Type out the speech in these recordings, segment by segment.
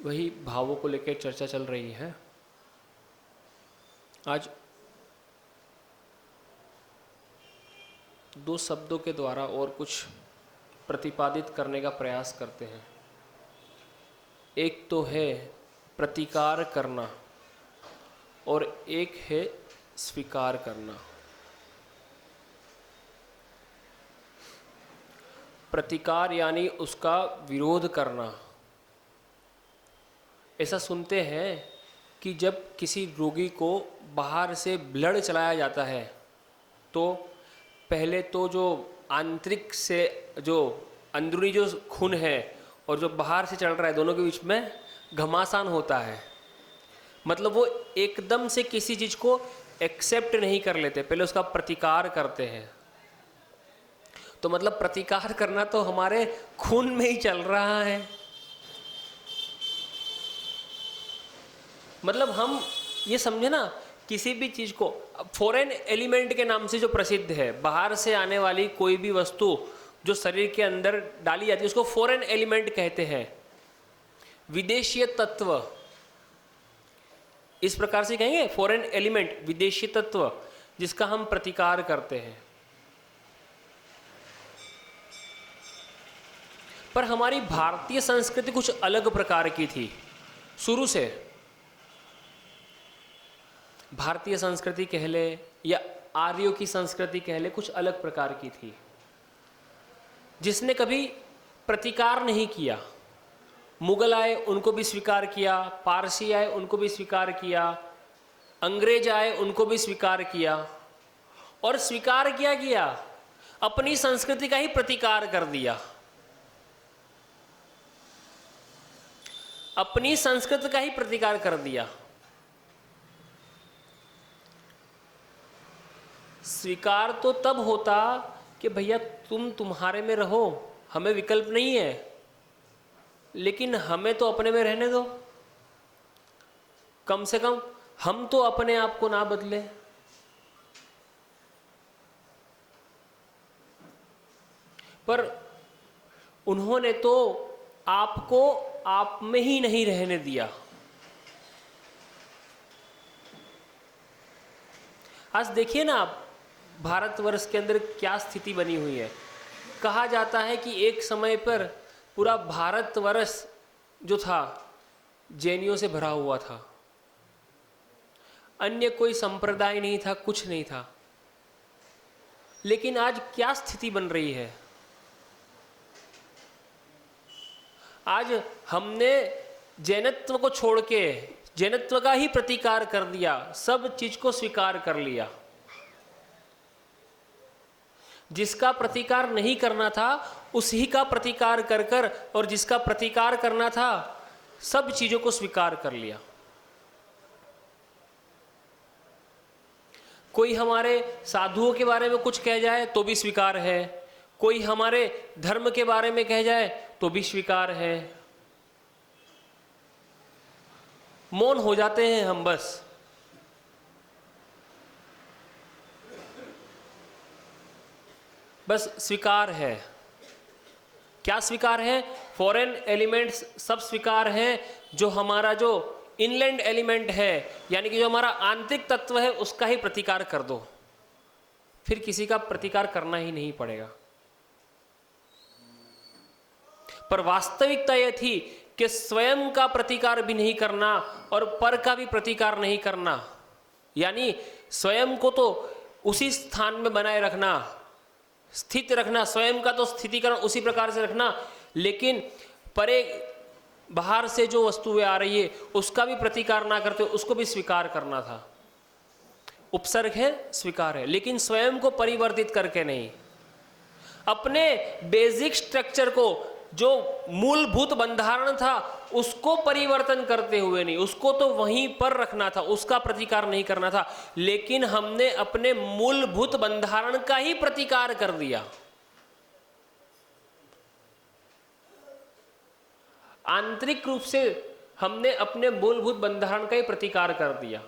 वही भावों को लेकर चर्चा चल रही है। आज दो शब्दों के द्वारा और कुछ प्रतिपादित करने का प्रयास करते हैं। एक तो है प्रतिकार करना और एक है स्वीकार करना। प्रतिकार यानी उसका विरोध करना। ऐसा सुनते हैं कि जब किसी रोगी को बाहर से ब्लड चलाया जाता है तो पहले तो जो आंतरिक से जो अंदरूनी जो खून है और जो बाहर से चल रहा है दोनों के बीच में घमासान होता है। मतलब वो एकदम से किसी चीज़ को एक्सेप्ट नहीं कर लेते, पहले उसका प्रतिकार करते हैं। तो मतलब प्रतिकार करना तो हमारे खून में ही चल रहा है। मतलब हम ये समझे ना, किसी भी चीज़ को फॉरेन एलिमेंट के नाम से जो प्रसिद्ध है, बाहर से आने वाली कोई भी वस्तु जो शरीर के अंदर डाली जाती है उसको फॉरेन एलिमेंट कहते हैं, विदेशीय तत्व। इस प्रकार से कहेंगे फॉरेन एलिमेंट, विदेशी तत्व, जिसका हम प्रतिकार करते हैं। पर हमारी भारतीय संस्कृति कुछ अलग प्रकार की थी शुरू से। भारतीय संस्कृति कह ले या आर्यों की संस्कृति कह ले, कुछ अलग प्रकार की थी, जिसने कभी प्रतिकार नहीं किया। मुगल आए उनको भी स्वीकार किया, पारसी आए उनको भी स्वीकार किया, अंग्रेज आए उनको भी स्वीकार किया, और स्वीकार किया अपनी संस्कृति का ही प्रतिकार कर दिया। अपनी संस्कृति का ही प्रतिकार कर दिया। स्वीकार तो तब होता कि भैया तुम तुम्हारे में रहो, हमें विकल्प नहीं है, लेकिन हमें तो अपने में रहने दो। कम से कम हम तो अपने आप को ना बदले। पर उन्होंने तो आपको आप में ही नहीं रहने दिया। आज देखिए ना आप, भारतवर्ष के अंदर क्या स्थिति बनी हुई है। कहा जाता है कि एक समय पर पूरा भारतवर्ष जो था जैनियों से भरा हुआ था, अन्य कोई संप्रदाय नहीं था, कुछ नहीं था। लेकिन आज क्या स्थिति बन रही है। आज हमने जैनत्व को छोड़ के जैनत्व का ही प्रतिकार कर दिया, सब चीज को स्वीकार कर लिया। जिसका प्रतिकार नहीं करना था उसी का प्रतिकार कर कर, और जिसका प्रतिकार करना था सब चीजों को स्वीकार कर लिया। कोई हमारे साधुओं के बारे में कुछ कह जाए तो भी स्वीकार है, कोई हमारे धर्म के बारे में कह जाए तो भी स्वीकार है। मौन हो जाते हैं हम बस। बस स्वीकार है। क्या स्वीकार है? फॉरेन एलिमेंट्स सब स्वीकार हैं। जो हमारा जो इनलैंड एलिमेंट है, यानी कि जो हमारा आंतरिक तत्व है, उसका ही प्रतिकार कर दो, फिर किसी का प्रतिकार करना ही नहीं पड़ेगा। पर वास्तविकता यह थी कि स्वयं का प्रतिकार भी नहीं करना और पर का भी प्रतिकार नहीं करना, यानी स्वयं को तो उसी स्थान में बनाए रखना, स्थित रखना, स्वयं का तो स्थितिकरण उसी प्रकार से रखना, लेकिन परे बाहर से जो वस्तुएं आ रही है उसका भी प्रतिकार ना करते, उसको भी स्वीकार करना था। उपसर्ग है, स्वीकार है, लेकिन स्वयं को परिवर्तित करके नहीं। अपने बेसिक स्ट्रक्चर को, जो मूलभूत बंधारण था, उसको परिवर्तन करते हुए नहीं, उसको तो वहीं पर रखना था, उसका प्रतिकार नहीं करना था, लेकिन हमने अपने मूलभूत बंधारण का ही प्रतिकार कर दिया। आंतरिक रूप से हमने अपने मूलभूत बंधारण का ही प्रतिकार कर दिया।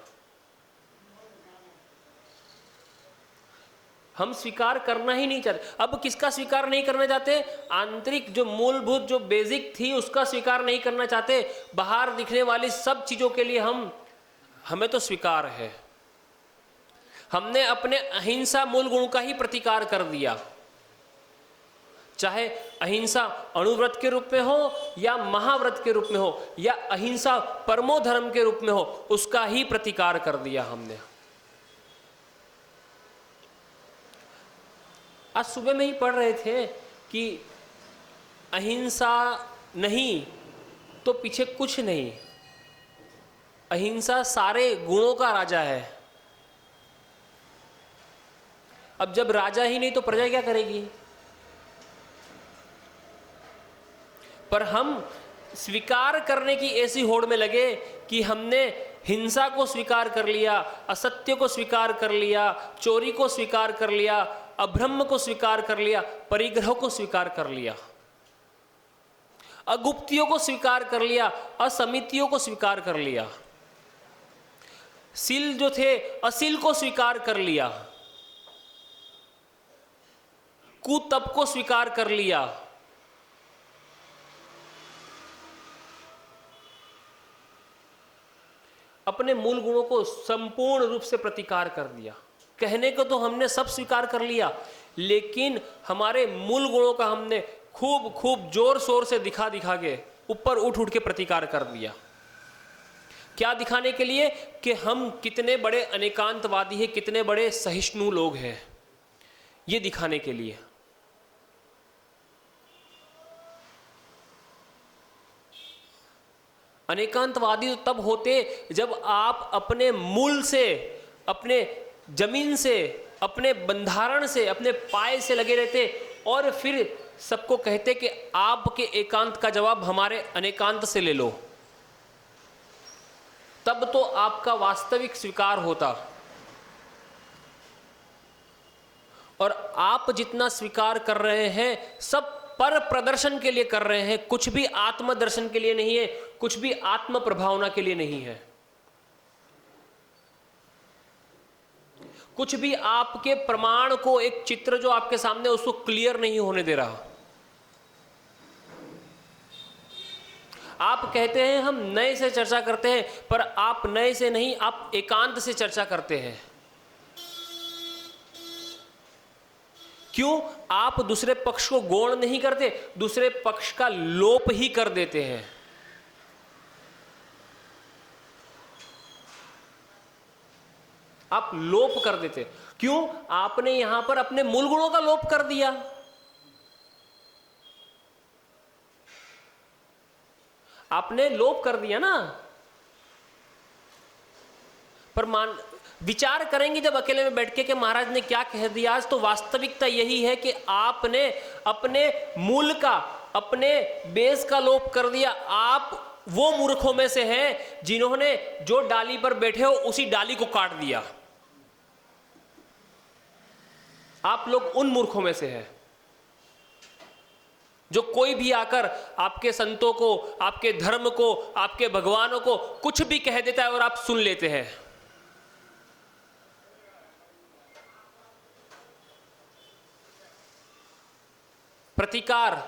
हम स्वीकार करना ही नहीं चाहते। अब किसका स्वीकार नहीं करना चाहते? आंतरिक जो मूलभूत जो बेसिक थी उसका स्वीकार नहीं करना चाहते। बाहर दिखने वाली सब चीजों के लिए हमें तो स्वीकार है। हमने अपने अहिंसा मूल गुण का ही प्रतिकार कर दिया, चाहे अहिंसा अणुव्रत के रूप में हो या महाव्रत के रूप में हो या अहिंसा परमो धर्म के रूप में हो, उसका ही प्रतिकार कर दिया हमने। आज सुबह में ही पढ़ रहे थे कि अहिंसा नहीं तो पीछे कुछ नहीं, अहिंसा सारे गुणों का राजा है। अब जब राजा ही नहीं तो प्रजा क्या करेगी? पर हम स्वीकार करने की ऐसी होड़ में लगे कि हमने हिंसा को स्वीकार कर लिया, असत्य को स्वीकार कर लिया, चोरी को स्वीकार कर लिया, अब्रह्म को स्वीकार कर लिया, परिग्रह को स्वीकार कर लिया, अगुप्तियों को स्वीकार कर लिया, असमितियों को स्वीकार कर लिया, सील जो थे असील को स्वीकार कर लिया, कुतप को स्वीकार कर लिया। अपने मूल गुणों को संपूर्ण रूप से प्रतिकार कर दिया। कहने को तो हमने सब स्वीकार कर लिया, लेकिन हमारे मूल गुणों का हमने खूब खूब जोर शोर से दिखा के ऊपर उठ उठ के प्रतिकार कर दिया। क्या दिखाने के लिए? कि हम कितने बड़े अनेकांतवादी हैं, कितने बड़े सहिष्णु लोग हैं, ये दिखाने के लिए। अनेकांतवादी तो तब होते जब आप अपने मूल से, अपने जमीन से, अपने बंधारण से, अपने पाए से लगे रहते और फिर सबको कहते कि आपके एकांत का जवाब हमारे अनेकांत से ले लो। तब तो आपका वास्तविक स्वीकार होता। और आप जितना स्वीकार कर रहे हैं सब पर प्रदर्शन के लिए कर रहे हैं, कुछ भी आत्म दर्शन के लिए नहीं है, कुछ भी आत्म प्रभावना के लिए नहीं है, कुछ भी आपके प्रमाण को, एक चित्र जो आपके सामने उसको क्लियर नहीं होने दे रहा। आप कहते हैं हम नए से चर्चा करते हैं, पर आप नए से नहीं, आप एकांत से चर्चा करते हैं। क्यों? आप दूसरे पक्ष को गौण नहीं करते, दूसरे पक्ष का लोप ही कर देते हैं। आप लोप कर देते। क्यों? आपने यहां पर अपने मूल गुणों का लोप कर दिया। आपने लोप कर दिया ना। पर विचार करेंगे जब अकेले में बैठ के महाराज ने क्या कह दिया आज, तो वास्तविकता यही है कि आपने अपने मूल का, अपने बेस का लोप कर दिया। आप वो मूर्खों में से हैं जिन्होंने जो डाली पर बैठे हो उसी डाली को काट दिया। आप लोग उन मूर्खों में से हैं जो कोई भी आकर आपके संतों को, आपके धर्म को, आपके भगवानों को कुछ भी कह देता है और आप सुन लेते हैं। प्रतिकार,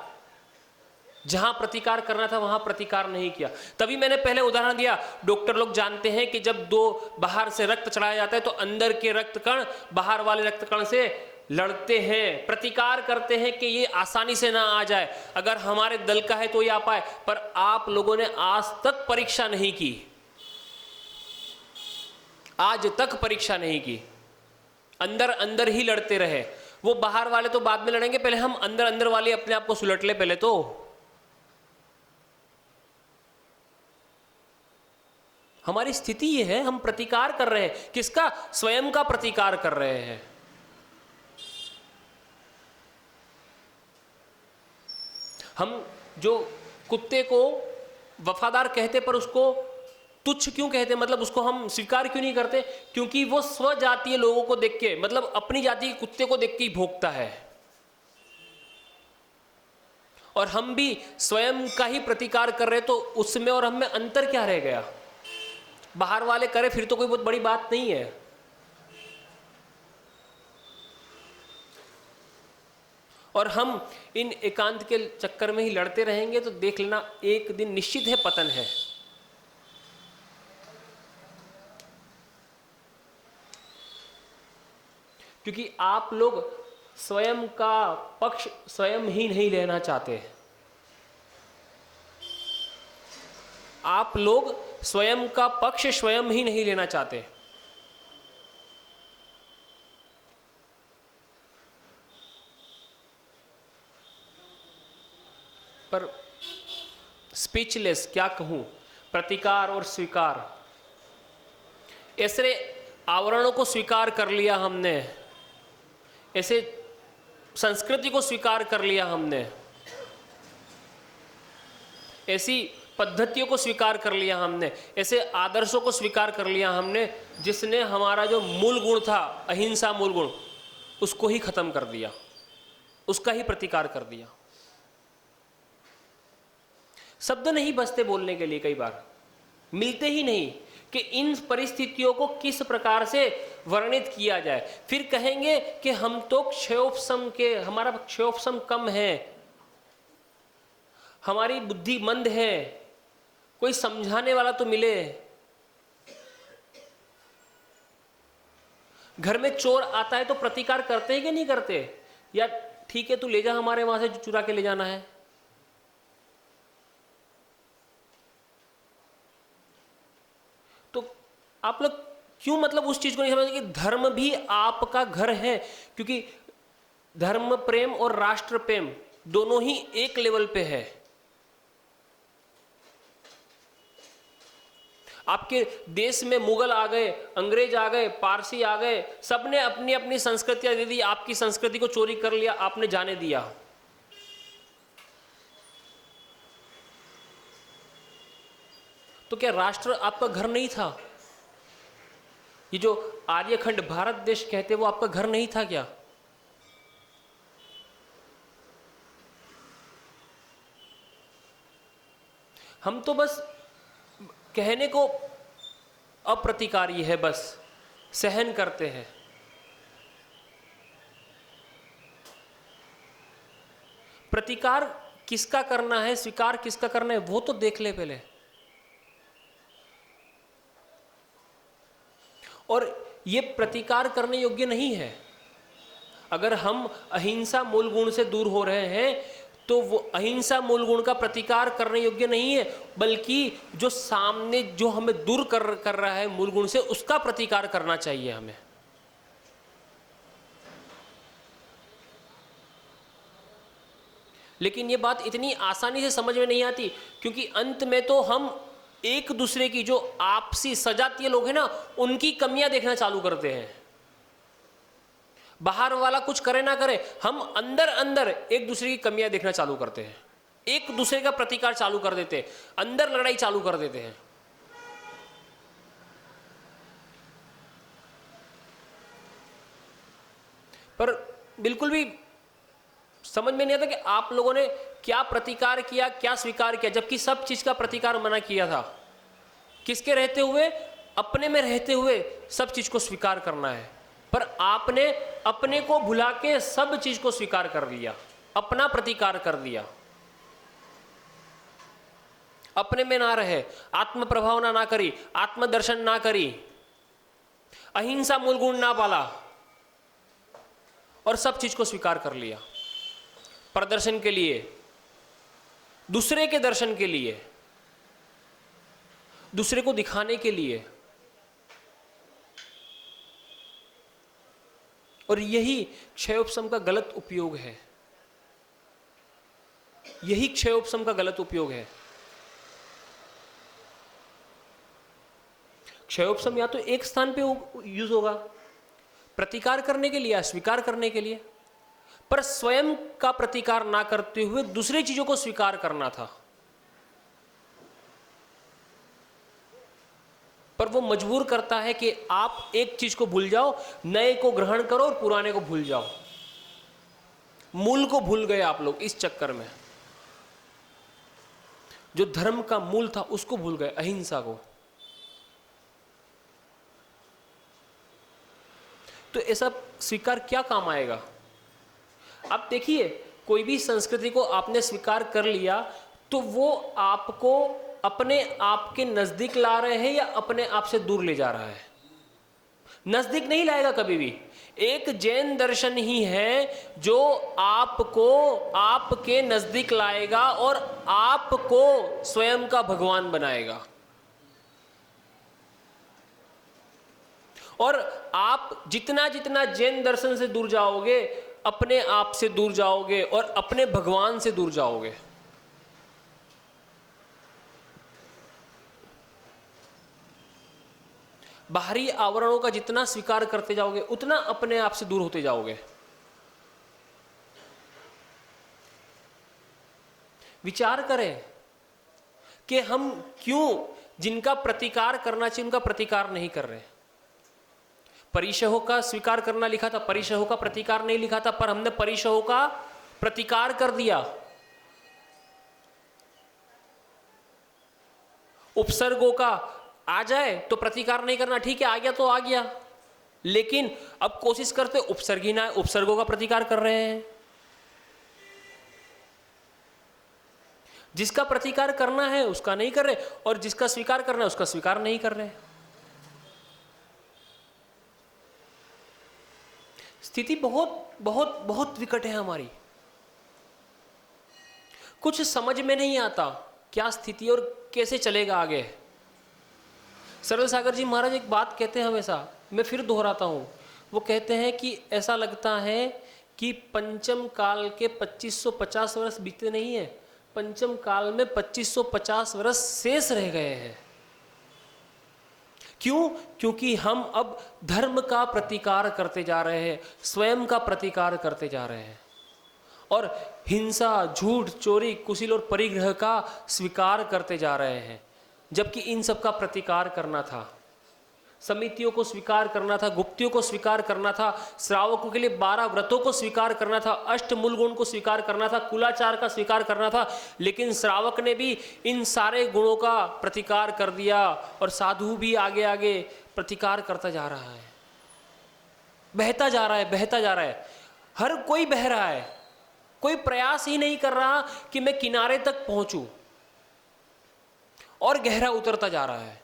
जहां प्रतिकार करना था वहां प्रतिकार नहीं किया। तभी मैंने पहले उदाहरण दिया, डॉक्टर लोग जानते हैं कि जब दो बाहर से रक्त चढ़ाया जाता है तो अंदर के रक्त कण बाहर वाले रक्त कण से लड़ते हैं, प्रतिकार करते हैं कि ये आसानी से ना आ जाए, अगर हमारे दल का है तो ये आ पाए। पर आप लोगों ने आज तक परीक्षा नहीं की, आज तक परीक्षा नहीं की, अंदर अंदर ही लड़ते रहे। वो बाहर वाले तो बाद में लड़ेंगे, पहले हम अंदर अंदर वाले अपने आप को सुलट ले पहले तो। हमारी स्थिति ये है, हम प्रतिकार कर रहे हैं। किसका? स्वयं का प्रतिकार कर रहे हैं। हम जो कुत्ते को वफादार कहते पर उसको तुच्छ क्यों कहते, मतलब उसको हम स्वीकार क्यों नहीं करते? क्योंकि वो स्वजातीय लोगों को देख के, मतलब अपनी जाति के कुत्ते को देख के ही भौंकता है। और हम भी स्वयं का ही प्रतिकार कर रहे, तो उसमें और हम में अंतर क्या रह गया? बाहर वाले करे फिर तो कोई बहुत बड़ी बात नहीं है। और हम इन एकांत के चक्कर में ही लड़ते रहेंगे तो देख लेना एक दिन निश्चित है पतन है। क्योंकि आप लोग स्वयं का पक्ष स्वयं ही नहीं लेना चाहते। आप लोग स्वयं का पक्ष स्वयं ही नहीं लेना चाहते। पर स्पीचलेस क्या कहूं, प्रतिकार और स्वीकार, ऐसे आवरणों को स्वीकार कर लिया हमने, ऐसे संस्कृति को स्वीकार कर लिया हमने, ऐसी पद्धतियों को स्वीकार कर लिया हमने, ऐसे आदर्शों को स्वीकार कर लिया हमने जिसने हमारा जो मूल गुण था अहिंसा मूल गुण उसको ही खत्म कर दिया, उसका ही प्रतिकार कर दिया। शब्द नहीं बचते बोलने के लिए, कई बार मिलते ही नहीं कि इन परिस्थितियों को किस प्रकार से वर्णित किया जाए। फिर कहेंगे कि हम तो क्षयोपशम के, हमारा क्षयोपशम कम है, हमारी बुद्धि मंद है, कोई समझाने वाला तो मिले। घर में चोर आता है तो प्रतिकार करते हैं कि नहीं करते? या ठीक है तू ले जा हमारे वहां से जो चुरा के ले जाना है। तो आप लोग क्यों मतलब उस चीज को नहीं समझते कि धर्म भी आपका घर है? क्योंकि धर्म प्रेम और राष्ट्र प्रेम दोनों ही एक लेवल पे है। आपके देश में मुगल आ गए, अंग्रेज आ गए, पारसी आ गए, सबने अपनी अपनी संस्कृतियां दे दी, आपकी संस्कृति को चोरी कर लिया, आपने जाने दिया। तो क्या राष्ट्र आपका घर नहीं था? ये जो आर्यखंड भारत देश कहते वो आपका घर नहीं था क्या? हम तो बस कहने को अप्रतिकारी है, बस सहन करते हैं। प्रतिकार किसका करना है, स्वीकार किसका करना है, वो तो देख ले पहले। और ये प्रतिकार करने योग्य नहीं है। अगर हम अहिंसा मूल गुण से दूर हो रहे हैं तो वो अहिंसा मूल गुण का प्रतिकार करने योग्य नहीं है, बल्कि जो सामने जो हमें दूर कर रहा है मूल गुण से, उसका प्रतिकार करना चाहिए हमें। लेकिन ये बात इतनी आसानी से समझ में नहीं आती, क्योंकि अंत में तो हम एक दूसरे की, जो आपसी सजातीय लोग हैं ना, उनकी कमियां देखना चालू करते हैं। बाहर वाला कुछ करे ना करे, हम अंदर अंदर एक दूसरे की कमियां देखना चालू करते हैं, एक दूसरे का प्रतिकार चालू कर देते हैं, अंदर लड़ाई चालू कर देते हैं। पर बिल्कुल भी समझ में नहीं आता कि आप लोगों ने क्या प्रतिकार किया, क्या स्वीकार किया, जबकि सब चीज का प्रतिकार मना किया था। किसके रहते हुए? अपने में रहते हुए सब चीज को स्वीकार करना है। पर आपने अपने को भुला के सब चीज को स्वीकार कर लिया, अपना प्रतिकार कर दिया, अपने में ना रहे, आत्म प्रभावना ना करी, आत्मदर्शन ना करी, अहिंसा मूल गुण ना पाला और सब चीज को स्वीकार कर लिया। प्रदर्शन के लिए, दूसरे के दर्शन के लिए, दूसरे को दिखाने के लिए। और यही क्षयोपशम का गलत उपयोग है, यही क्षयोपशम का गलत उपयोग है। क्षयोपशम या तो एक स्थान पे यूज होगा, प्रतिकार करने के लिए या स्वीकार करने के लिए, पर स्वयं का प्रतिकार ना करते हुए दूसरी चीजों को स्वीकार करना था। पर वो मजबूर करता है कि आप एक चीज को भूल जाओ, नए को ग्रहण करो और पुराने को भूल जाओ। मूल को भूल गए आप लोग इस चक्कर में, जो धर्म का मूल था उसको भूल गए, अहिंसा को। तो ऐसा स्वीकार क्या काम आएगा? आप देखिए, कोई भी संस्कृति को आपने स्वीकार कर लिया तो वो आपको अपने आप के नजदीक ला रहे हैं या अपने आप से दूर ले जा रहा है? नजदीक नहीं लाएगा कभी भी। एक जैन दर्शन ही है जो आपको आपके नजदीक लाएगा और आपको स्वयं का भगवान बनाएगा। और आप जितना जितना जैन दर्शन से दूर जाओगे, अपने आप से दूर जाओगे और अपने भगवान से दूर जाओगे। बाहरी आवरणों का जितना स्वीकार करते जाओगे उतना अपने आप से दूर होते जाओगे। विचार करें कि हम क्यों जिनका प्रतिकार करना चाहिए उनका प्रतिकार नहीं कर रहे। परिशहो का स्वीकार करना लिखा था, परिशहो का प्रतिकार नहीं लिखा था, पर हमने परिशहो का प्रतिकार कर दिया। उपसर्गों का आ जाए तो प्रतिकार नहीं करना, ठीक है, आ गया तो आ गया, लेकिन अब कोशिश करते उपसर्ग ही ना, उपसर्गों का प्रतिकार कर रहे हैं। जिसका प्रतिकार करना है उसका नहीं कर रहे और जिसका स्वीकार करना है उसका स्वीकार नहीं कर रहे। स्थिति बहुत बहुत बहुत विकट है हमारी। कुछ समझ में नहीं आता क्या स्थिति और कैसे चलेगा आगे। सरल सागर जी महाराज एक बात कहते हैं हमेशा, मैं फिर दोहराता हूं, वो कहते हैं कि ऐसा लगता है कि पंचम काल के 2550 वर्ष बीते नहीं है, पंचम काल में 2550 वर्ष शेष रह गए हैं। क्यों? क्योंकि हम अब धर्म का प्रतिकार करते जा रहे हैं, स्वयं का प्रतिकार करते जा रहे हैं और हिंसा, झूठ, चोरी, कुशील और परिग्रह का स्वीकार करते जा रहे हैं, जबकि इन सब का प्रतिकार करना था। समितियों को स्वीकार करना था, गुप्तियों को स्वीकार करना था, श्रावकों के लिए 12 व्रतों को स्वीकार करना था, अष्टमूल गुण को स्वीकार करना था, कुलाचार का स्वीकार करना था, लेकिन श्रावक ने भी इन सारे गुणों का प्रतिकार कर दिया और साधु भी आगे आगे प्रतिकार करता जा रहा है, बहता जा रहा है, बहता जा रहा है। हर कोई बह रहा है, कोई प्रयास ही नहीं कर रहा कि मैं किनारे तक पहुंचूं, और गहरा उतरता जा रहा है।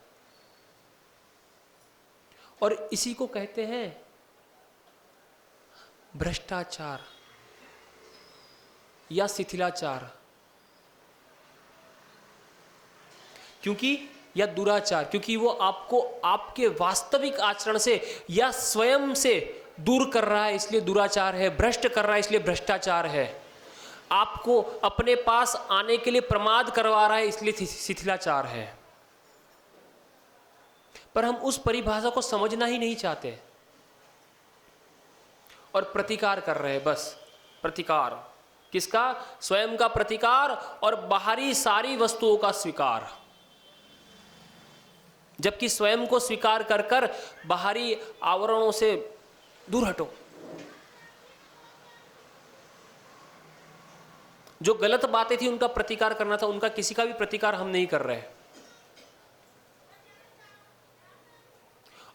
और इसी को कहते हैं भ्रष्टाचार या शिथिलाचार, क्योंकि या दुराचार, क्योंकि वो आपको आपके वास्तविक आचरण से या स्वयं से दूर कर रहा है, इसलिए दुराचार है। भ्रष्ट कर रहा है, इसलिए भ्रष्टाचार है। आपको अपने पास आने के लिए प्रमाद करवा रहा है, इसलिए शिथिलाचार है। पर हम उस परिभाषा को समझना ही नहीं चाहते और प्रतिकार कर रहे हैं, बस प्रतिकार। किसका? स्वयं का प्रतिकार और बाहरी सारी वस्तुओं का स्वीकार। जबकि स्वयं को स्वीकार कर कर बाहरी आवरणों से दूर हटो। जो गलत बातें थी उनका प्रतिकार करना था, उनका किसी का भी प्रतिकार हम नहीं कर रहे।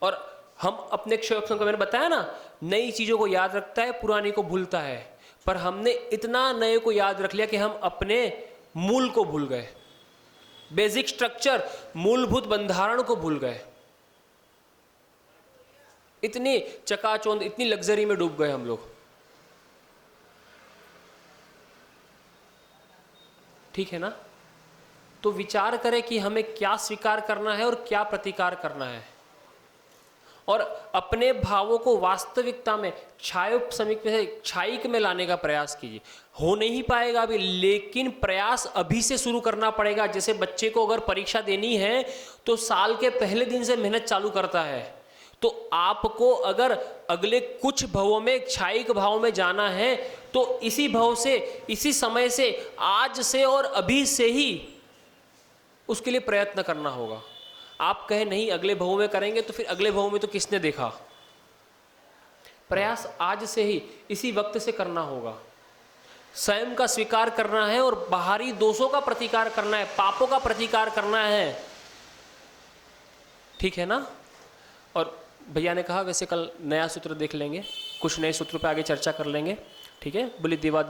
और हम अपने क्षयोक्षम का, मैंने बताया ना, नई चीजों को याद रखता है, पुरानी को भूलता है। पर हमने इतना नए को याद रख लिया कि हम अपने मूल को भूल गए, बेसिक स्ट्रक्चर, मूलभूत बंधारण को भूल गए। इतनी चकाचौंध, इतनी लग्जरी में डूब गए हम लोग। ठीक है ना? तो विचार करें कि हमें क्या स्वीकार करना है और क्या प्रतिकार करना है, और अपने भावों को वास्तविकता में क्षायिक में लाने का प्रयास कीजिए। हो नहीं पाएगा अभी, लेकिन प्रयास अभी से शुरू करना पड़ेगा। जैसे बच्चे को अगर परीक्षा देनी है तो साल के पहले दिन से मेहनत चालू करता है, तो आपको अगर अगले कुछ भवों में क्षायिक भाव में जाना है तो इसी भाव से, इसी समय से, आज से और अभी से ही उसके लिए प्रयत्न करना होगा। आप कहे नहीं अगले भव में करेंगे, तो फिर अगले भव में तो किसने देखा। प्रयास आज से ही, इसी वक्त से करना होगा। स्वयं का स्वीकार करना है और बाहरी दोषों का प्रतिकार करना है, पापों का प्रतिकार करना है। ठीक है ना? और भैया ने कहा वैसे कल नया सूत्र देख लेंगे, कुछ नए सूत्र पे आगे चर्चा कर लेंगे। ठीक है, बोलिए देवा